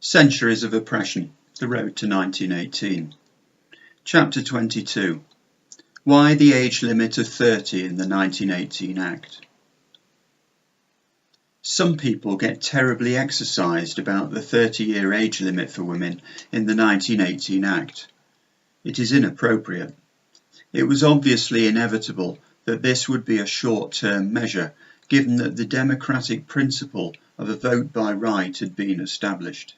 Centuries of Oppression, The Road to 1918. Chapter 22. Why the age limit of 30 in the 1918 Act. Some people get terribly exercised about the 30-year age limit for women in the 1918 Act. It is inappropriate. It was obviously inevitable that this would be a short-term measure, given that the democratic principle of a vote by right had been established.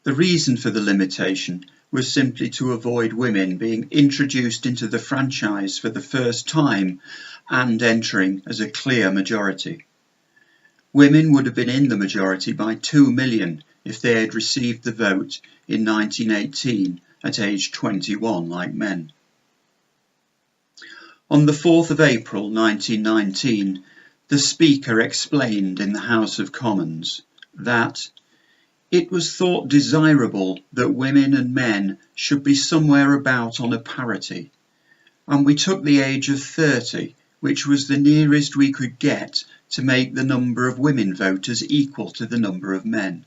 The reason for the limitation was simply to avoid women being introduced into the franchise for the first time and entering as a clear majority. Women would have been in the majority by 2 million if they had received the vote in 1918 at age 21 like men. On the 4th of April 1919, the Speaker explained in the House of Commons that it was thought desirable that women and men should be somewhere about on a parity, and we took the age of 30, which was the nearest we could get to make the number of women voters equal to the number of men.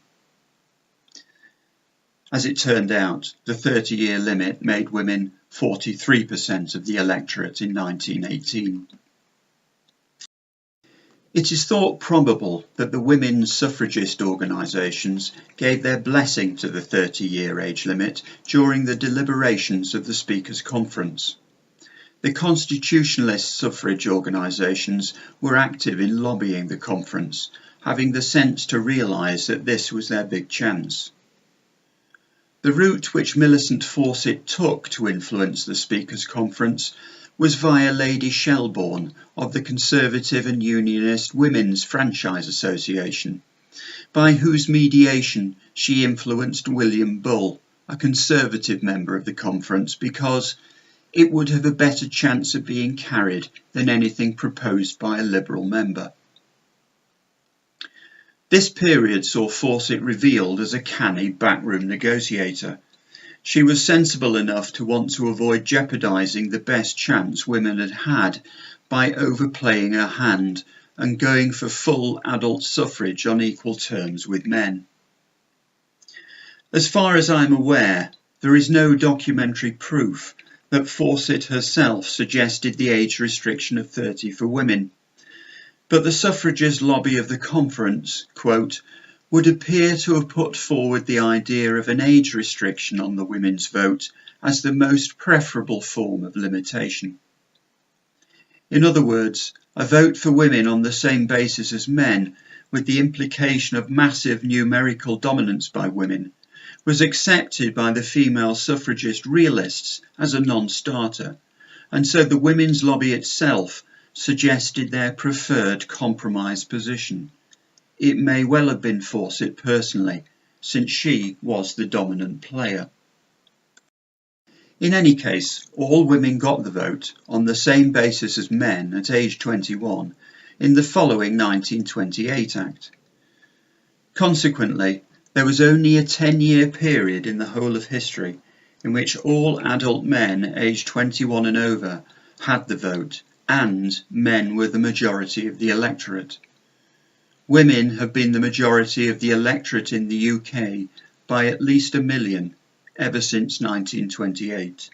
As it turned out, the 30-year limit made women 43% of the electorate in 1918. It is thought probable that the women's suffragist organisations gave their blessing to the 30-year age limit during the deliberations of the Speaker's Conference. The constitutionalist suffrage organisations were active in lobbying the conference, having the sense to realise that this was their big chance. The route which Millicent Fawcett took to influence the Speaker's Conference was via Lady Shelbourne of the Conservative and Unionist Women's Franchise Association, by whose mediation she influenced William Bull, a Conservative member of the conference, because it would have a better chance of being carried than anything proposed by a Liberal member. This period saw Fawcett revealed as a canny backroom negotiator. She was sensible enough to want to avoid jeopardising the best chance women had had by overplaying her hand and going for full adult suffrage on equal terms with men. As far as I am aware, there is no documentary proof that Fawcett herself suggested the age restriction of 30 for women, but the suffragist lobby of the conference, quote, would appear to have put forward the idea of an age restriction on the women's vote as the most preferable form of limitation. In other words, a vote for women on the same basis as men, with the implication of massive numerical dominance by women, was accepted by the female suffragist realists as a non-starter, and so the women's lobby itself suggested their preferred compromise position. It may well have been Fawcett personally, since she was the dominant player. In any case, all women got the vote on the same basis as men at age 21 in the following 1928 Act. Consequently, there was only a 10-year period in the whole of history in which all adult men aged 21 and over had the vote, and men were the majority of the electorate. Women have been the majority of the electorate in the UK by at least 1 million ever since 1928.